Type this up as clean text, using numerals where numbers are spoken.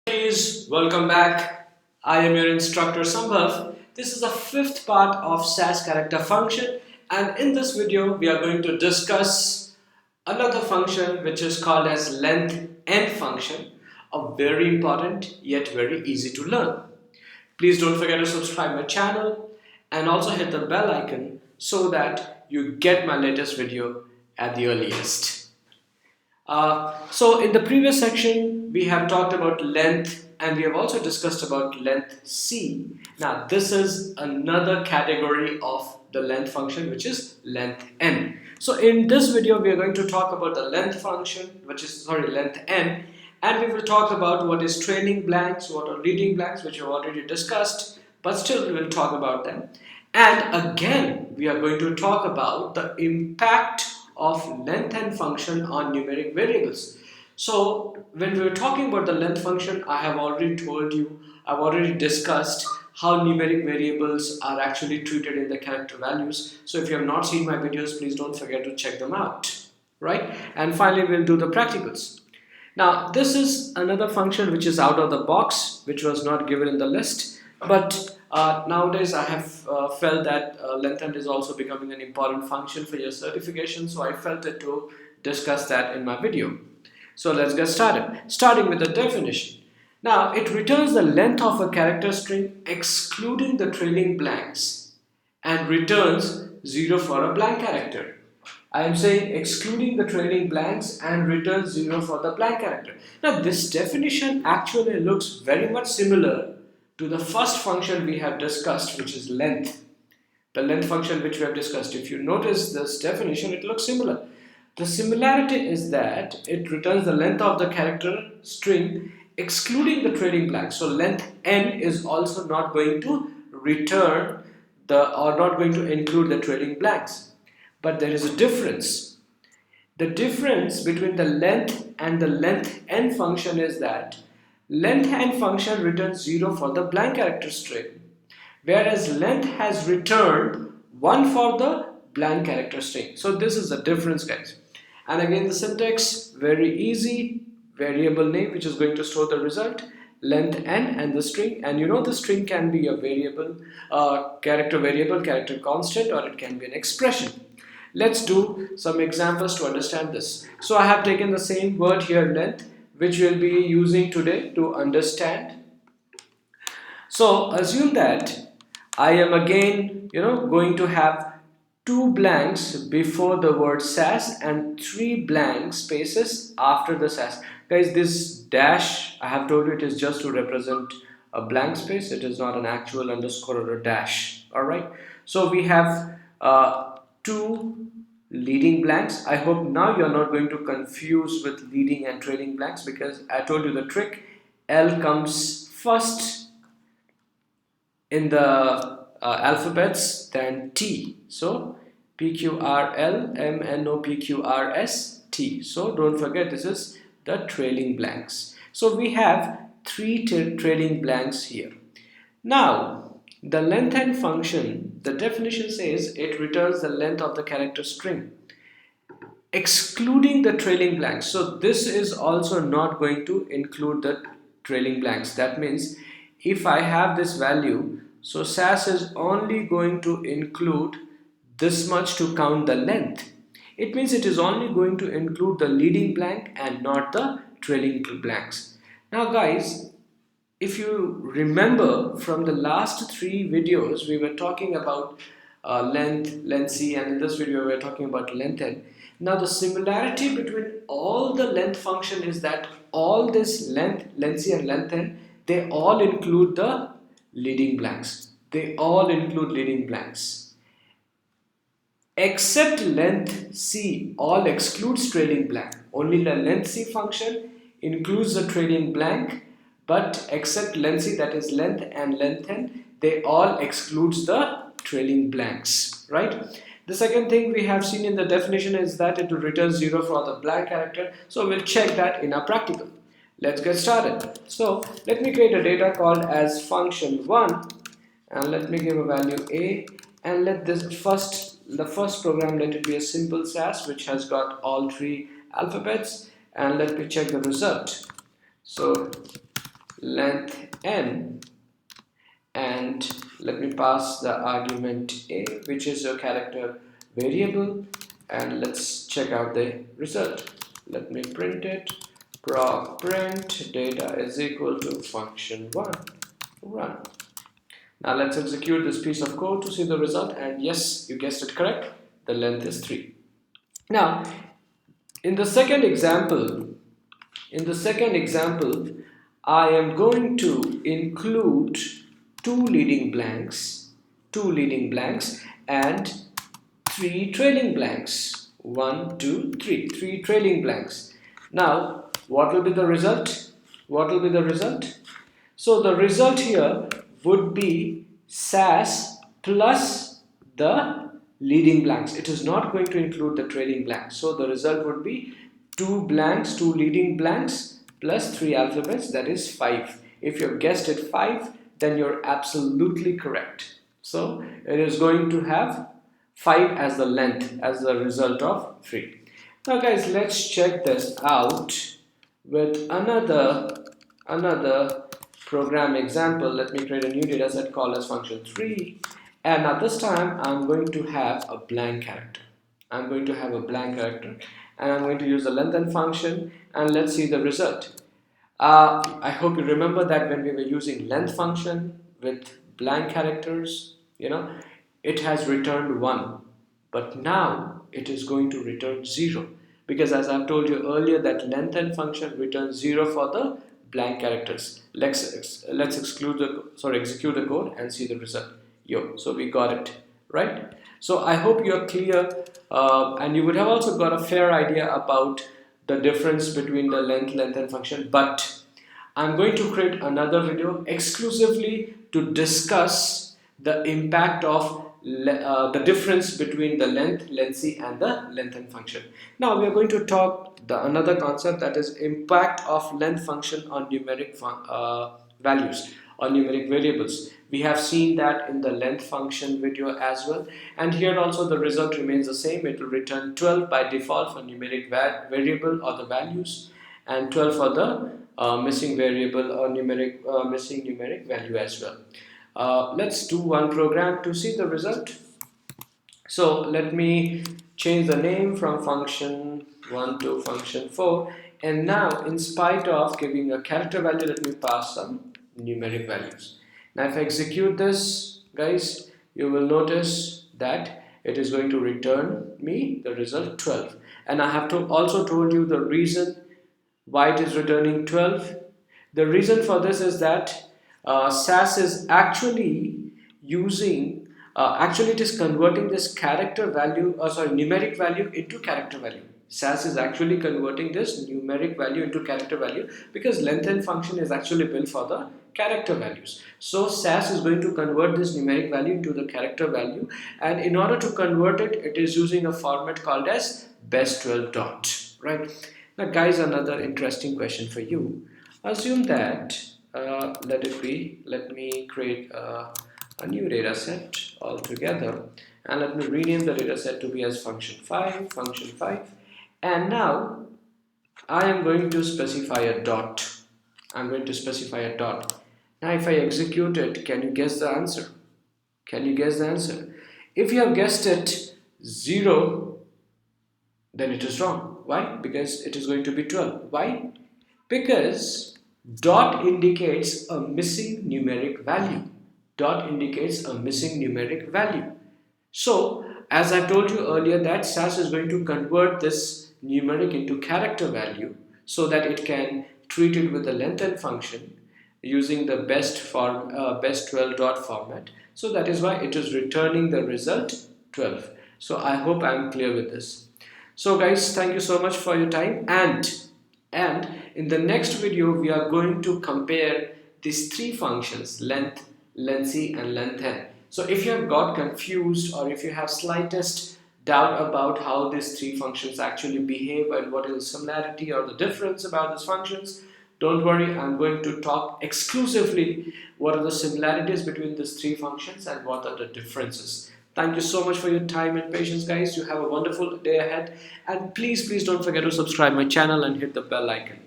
Techies, welcome back. I am your instructor Sambhav. This is the fifth part of SAS Character function, and in this video we are going to discuss another function which is called as LengthN function, a very important yet very easy to learn. Please don't forget to subscribe my channel and also hit the bell icon so that you get my latest video at the earliest. So in the previous section we have talked about length and we have also discussed about length C. Now this is another category of the length function, which is length N. So in this video we are going to talk about the length function, which is length N, and we will talk about what is trailing blanks, what are leading blanks, which we have already discussed, but still we will talk about them. And again we are going to talk about the impact of LengthN function on numeric variables. So when we were talking about the length function, I have already told you, I've already discussed how numeric variables are actually treated in the character values. So if you have not seen my videos, please don't forget to check them out, right? And finally we'll do the practicals. Now this is another function which is out of the box, which was not given in the list, but nowadays I have felt that LengthN is also becoming an important function for your certification, so I felt it to discuss that in my video. So let's get started. Starting with the definition. Now it returns the length of a character string excluding the trailing blanks and returns 0 for a blank character. I am saying excluding the trailing blanks and returns 0 for the blank character. Now this definition actually looks very much similar to the first function we have discussed, which is length. The length function which we have discussed. If you notice this definition, it looks similar. The similarity is that it returns the length of the character string excluding the trailing blanks. So length N is also not going to return not going to include the trailing blanks. But there is a difference. The difference between the length and the LengthN function is that LengthN function returns 0 for the blank character string, whereas length has returned 1 for the blank character string. So this is the difference, guys. And again the syntax, very easy, variable name which is going to store the result, LengthN and the string, and you know the string can be a variable, character constant, or it can be an expression. Let's do some examples to understand this. So I have taken the same word here, length, which we'll be using today to understand. So assume that I am again going to have 2 blanks before the word SAS and 3 blank spaces after the SAS. Guys, this dash, I have told you, it is just to represent a blank space. It is not an actual underscore or a dash. Alright, so we have 2 leading blanks. I hope now you are not going to confuse with leading and trailing blanks, because I told you the trick. L comes first in the alphabets, then T. So PQRL, MNO, PQRS, T. So don't forget, this is the trailing blanks. So we have 3 trailing blanks here. Now the LengthN function, the definition says it returns the length of the character string excluding the trailing blanks. So this is also not going to include the trailing blanks. That means if I have this value, so SAS is only going to include this much to count the length. It means it is only going to include the leading blank and not the trailing blanks. Now guys, if you remember from the last 3 videos, we were talking about length C, and in this video we are talking about LengthN. Now the similarity between all the length function is that all this length C and LengthN, they all include the leading blanks. They all include leading blanks. Except length C all excludes trailing blank. Only the length C function includes the trailing blank, but except length C, that is length and LengthN, they all excludes the trailing blanks, right? The second thing we have seen in the definition is that it will return 0 for the blank character. So we'll check that in our practical. Let's get started. So let me create a data called as function1, and let me give a value a, and let the first program, let it be a simple SAS which has got all 3 alphabets, and let me check the result. So length n, and let me pass the argument a, which is your character variable, and let's check out the result. Let me print it. Proc print data is equal to function1 run. Now let's execute this piece of code to see the result, and yes, you guessed it correct, the length is 3. Now in the second example, I am going to include two leading blanks and 3 trailing blanks. 1, 2, 3. 3 trailing blanks. Now what will be the result? So the result here would be SAS plus the leading blanks. It is not going to include the trailing blanks. So the result would be 2 leading blanks plus 3 alphabets, that is 5. If you've guessed it 5, then you're absolutely correct. So it is going to have 5 as the length as the result of 3. Now guys, let's check this out with another program example. Let me create a new data set called as function3, and at this time I'm going to have a blank character. And I'm going to use the lengthN function, and let's see the result. I hope you remember that when we were using length function with blank characters, it has returned 1, but now it is going to return 0, because as I've told you earlier that lengthN function returns 0 for the blank characters. Let's execute the code and see the result. So we got it right. So I hope you're clear, and you would have also got a fair idea about the difference between the lengthN function. But I'm going to create another video exclusively to discuss the impact of the difference between the length and the lengthN function. Now we are going to talk another concept, that is impact of length function on numeric values or numeric variables. We have seen that in the length function video as well, and here also the result remains the same. It will return 12 by default for numeric variable or the values, and 12 for the missing variable or missing numeric value as well. Let's do one program to see the result. So let me change the name from function1 to function4, and now in spite of giving a character value, let me pass some numeric values. Now if I execute this, guys, you will notice that it is going to return me the result 12, and I have also told you the reason why it is returning 12. The reason for this is that SAS is actually using, it is converting this numeric value into character value. SAS is actually converting this numeric value into character value, because lengthN function is actually built for the character values. So SAS is going to convert this numeric value into the character value, and in order to convert it, it is using a format called as best12 dot. Right now, guys, another interesting question for you. Assume that let me create a new data set altogether, and let me rename the data set to be as function5, and now I am going to specify a dot. Now if I execute it, can you guess the answer? If you have guessed it 0, then it is wrong. Why? Because it is going to be 12. Why? Because dot indicates a missing numeric value. So as I told you earlier, that SAS is going to convert this numeric into character value so that it can treat it with the lengthN function using the best12 dot format. So that is why it is returning the result 12. So I hope I am clear with this. So guys, thank you so much for your time, and in the next video we are going to compare these 3 functions, length, lengthC and lengthN. So if you have got confused, or if you have slightest doubt about how these 3 functions actually behave and what is the similarity or the difference about these functions, don't worry, I'm going to talk exclusively what are the similarities between these 3 functions and what are the differences. Thank you so much for your time and patience, guys. You have a wonderful day ahead, and please don't forget to subscribe my channel and hit the bell icon.